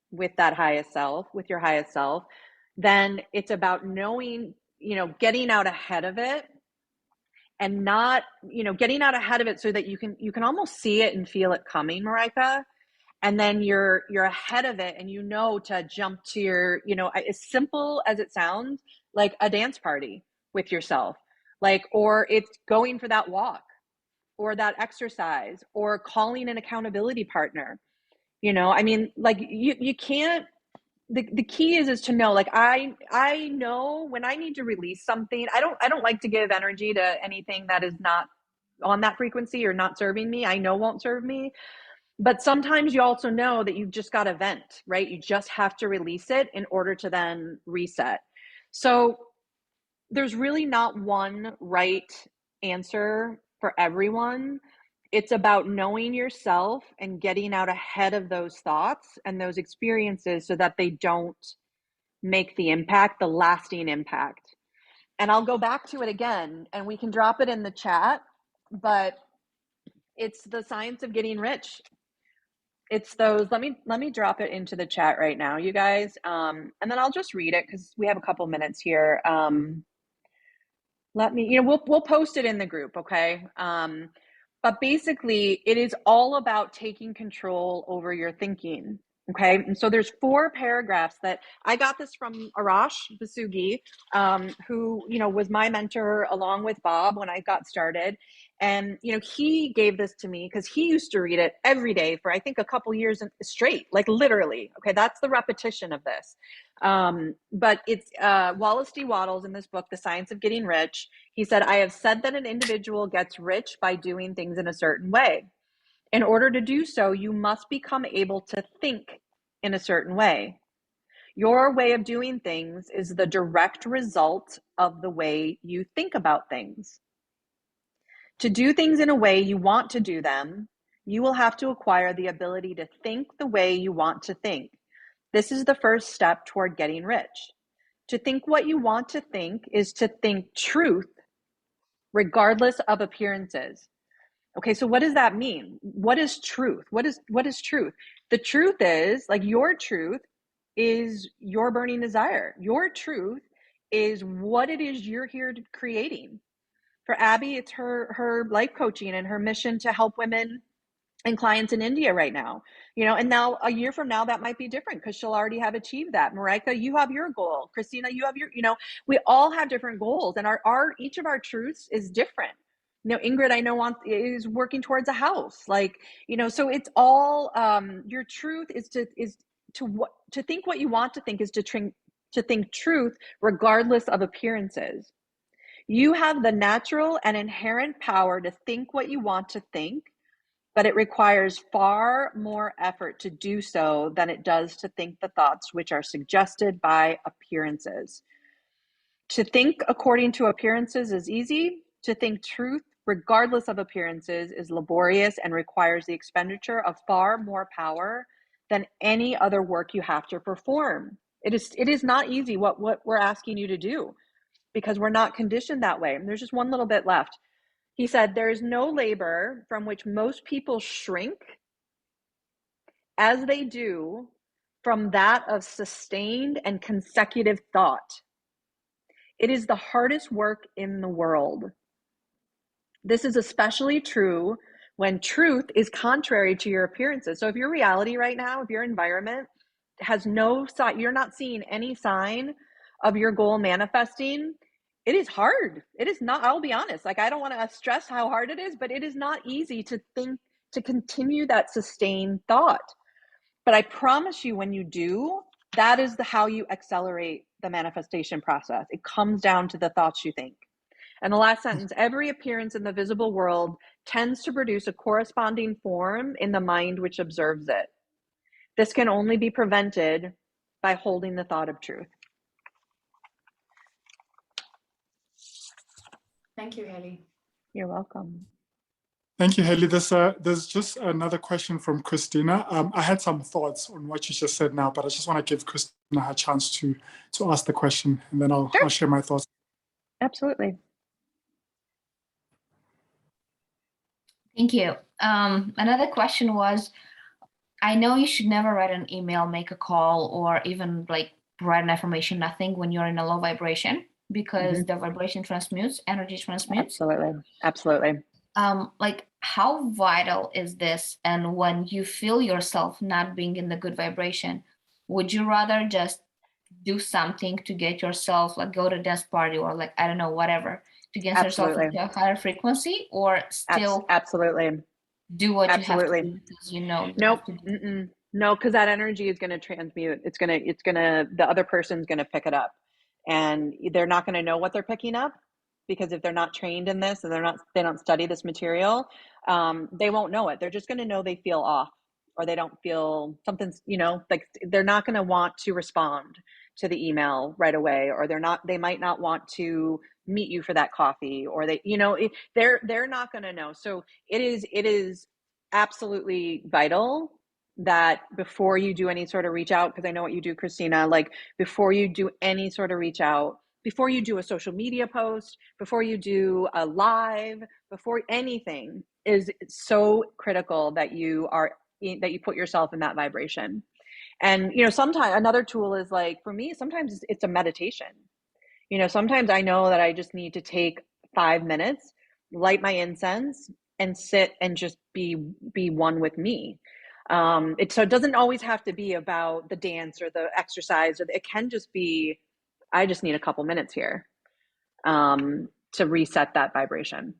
with that highest self, with your highest self, then it's about knowing, getting out ahead of it, and not, getting out ahead of it so that you can almost see it and feel it coming, Marika, and then you're ahead of it, and you know to jump to your, you know, as simple as it sounds, like a dance party with yourself, like, or it's going for that walk or that exercise or calling an accountability partner. You know, I mean, like you can't, the key is to know, like, I know when I need to release something. I don't like to give energy to anything that is not on that frequency or not serving me. I know won't serve me. But sometimes you also know that you've just got to vent, right? You just have to release it in order to then reset. So there's really not one right answer for everyone. It's about knowing yourself and getting out ahead of those thoughts and those experiences so that they don't make the impact, the lasting impact. And I'll go back to it again, and we can drop it in the chat, but it's the science of getting rich. It's those, let me drop it into the chat right now, you guys. And then I'll just read it because we have a couple minutes here. Let me, we'll post it in the group, okay? But basically, it is all about taking control over your thinking, okay? And so there's 4 paragraphs that I got this from Arash Basugi, who, was my mentor along with Bob when I got started. And, he gave this to me because he used to read it every day for, I think, a couple years straight, like literally. Okay, that's the repetition of this. But it's Wallace D. Wattles in this book, The Science of Getting Rich. He said, I have said that an individual gets rich by doing things in a certain way. In order to do so, you must become able to think in a certain way. Your way of doing things is the direct result of the way you think about things. To do things in a way you want to do them, you will have to acquire the ability to think the way you want to think. This is the first step toward getting rich. To think what you want to think is to think truth, regardless of appearances. Okay, so what does that mean? What is truth? What is truth? The truth is, like, your truth is your burning desire. Your truth is what it is you're here creating. For Abby, it's her life coaching and her mission to help women and clients in India right now, and now a year from now, that might be different because she'll already have achieved that. Marika, you have your goal. Christina, you have your, we all have different goals, and each of our truths is different. Ingrid, I know is working towards a house, so it's all, your truth is to think what you want to think, is to think truth regardless of appearances. You have the natural and inherent power to think what you want to think, but it requires far more effort to do so than it does to think the thoughts which are suggested by appearances. To think according to appearances is easy. To think truth, regardless of appearances, is laborious and requires the expenditure of far more power than any other work you have to perform. It is not easy what we're asking you to do, because we're not conditioned that way. And there's just one little bit left. He said, there is no labor from which most people shrink as they do from that of sustained and consecutive thought. It is the hardest work in the world. This is especially true when truth is contrary to your appearances. So if your reality right now, if your environment has no sign, you're not seeing any sign of your goal manifesting, it is hard. It is not, I'll be honest, I don't want to stress how hard it is, but it is not easy to think, to continue that sustained thought. But I promise you, when you do, that is how you accelerate the manifestation process. It comes down to the thoughts you think. And the last sentence, every appearance in the visible world tends to produce a corresponding form in the mind which observes it. This can only be prevented by holding the thought of truth. Thank you, Haley. You're welcome. Thank you, Haley. There's just another question from Christina. I had some thoughts on what you just said now, but I just want to give Christina her chance to ask the question, and then I'll share my thoughts. Absolutely. Thank you. Another question was, I know you should never write an email, make a call, or even write an affirmation, nothing when you're in a low vibration, because the vibration transmutes, energy transmutes. Absolutely. how vital is this? And when you feel yourself not being in the good vibration, would you rather just do something to get yourself, like go to a dance party or like, I don't know, whatever, to get yourself Absolutely. into a higher frequency, or still Absolutely. do what you have to Absolutely. do because you know you Nope. have to do. No, because that energy is going to transmute. The other person's going to pick it up, and they're not going to know what they're picking up, because if they're not trained in this and they don't study this material, they won't know it. They're just going to know they feel off, or they don't feel something's, like they're not going to want to respond to the email right away, or they might not want to meet you for that coffee, or they're not going to know. So it is absolutely vital that before you do any sort of reach out, because I know what you do, Christina, like before you do any sort of reach out, before you do a social media post, before you do a live, before anything, is so critical that you put yourself in that vibration. And sometimes another tool is, like, for me, sometimes it's a meditation. Sometimes I know that I just need to take 5 minutes, light my incense, and sit and just be one with me. So it doesn't always have to be about the dance or the exercise, or it can just be, I just need a couple minutes here to reset that vibration.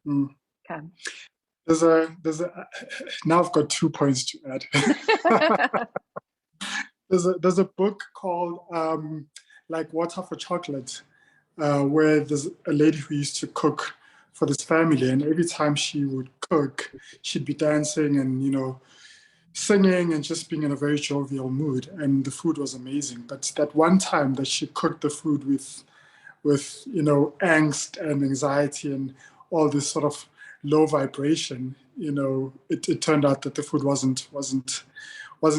Okay. Now I've got 2 points to add. There's a book called like Water for Chocolate, where there's a lady who used to cook for this family, and every time she would cook, she'd be dancing and singing and just being in a very jovial mood, and the food was amazing. But that one time that she cooked the food with angst and anxiety and all this sort of low vibration, it turned out that the food wasn't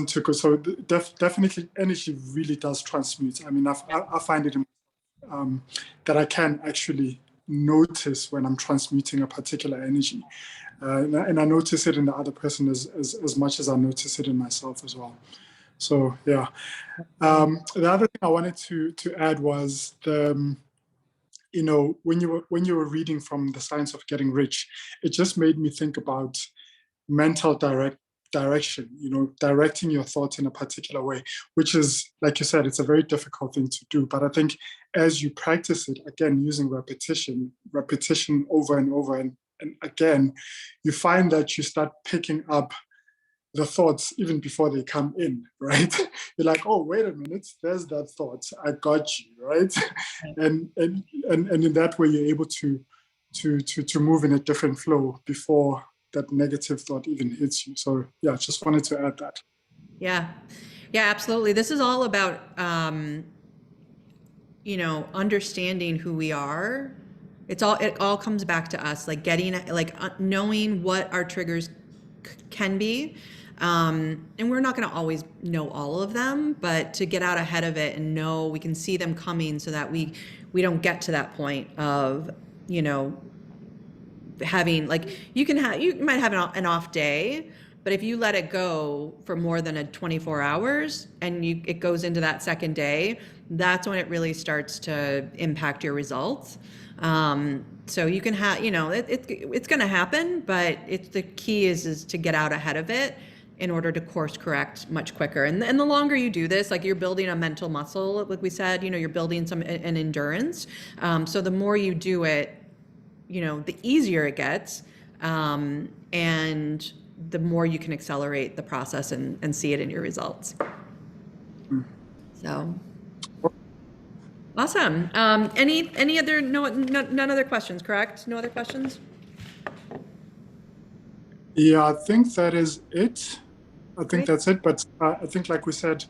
too good. So definitely energy really does transmute. I mean, I find it that I can actually notice when I'm transmuting a particular energy. And I notice it in the other person as much as I notice it in myself as well. So yeah. The other thing I wanted to add was when you were reading from The Science of Getting Rich, it just made me think about mental direction, directing your thoughts in a particular way, which is, like you said, it's a very difficult thing to do. But I think as you practice it, again, using repetition over and over and again, you find that you start picking up the thoughts even before they come in, right? You're like, oh, wait a minute, there's that thought. I got you, right? And in that way, you're able to move in a different flow before that negative thought even hits you. So yeah, just wanted to add that. Yeah, absolutely. This is all about, understanding who we are. It all comes back to us, like knowing what our triggers can be. And we're not going to always know all of them, but to get out ahead of it and know we can see them coming, so that we don't get to that point of, having, like, you might have an off day, but if you let it go for more than 24 hours and it goes into that second day, that's when it really starts to impact your results. So you can have, it's going to happen, but the key is to get out ahead of it in order to course correct much quicker. And the longer you do this, like, you're building a mental muscle, like we said, you're building an endurance. So the more you do it, the easier it gets, and the more you can accelerate the process and see it in your results. So awesome. Any other, none other questions, correct? No other questions? Yeah, I think that is it. I think Great. that's it. But I think, like we said,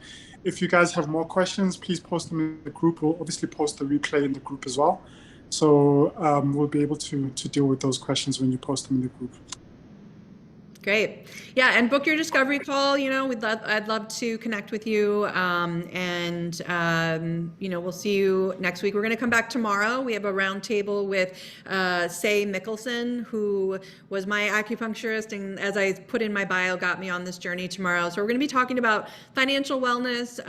if you guys have more questions, please post them in the group. We'll obviously post the replay in the group as well. So we'll be able to deal with those questions when you post them in the group. Great. Yeah, and book your discovery call. I'd love to connect with you. We'll see you next week. We're going to come back tomorrow. We have a roundtable with Say Mickelson, who was my acupuncturist, and as I put in my bio, got me on this journey tomorrow. So we're going to be talking about financial wellness,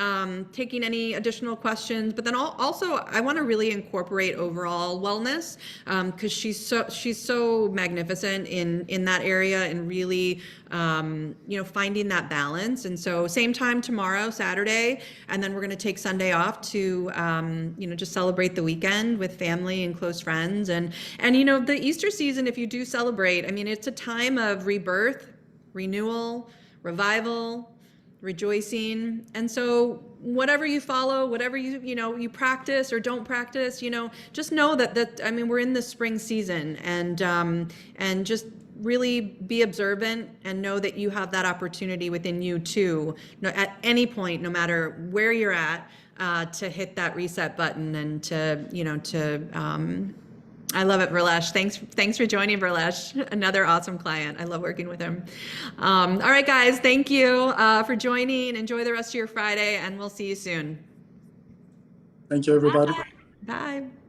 taking any additional questions, but then also I want to really incorporate overall wellness, because she's so magnificent in that area, and really finding that balance. And so same time tomorrow, Saturday, and then we're going to take Sunday off to just celebrate the weekend with family and close friends. And the Easter season, if you do celebrate, I mean, it's a time of rebirth, renewal, revival, rejoicing. And so whatever you follow, whatever you practice or don't practice, just know that we're in the spring season, and just really be observant and know that you have that opportunity within you too, at any point, no matter where you're at, to hit that reset button and I love it, Verlesh. Thanks for joining, Verlesh. Another awesome client. I love working with him. All right, guys, thank you for joining. Enjoy the rest of your Friday, and we'll see you soon. Thank you, everybody. Bye.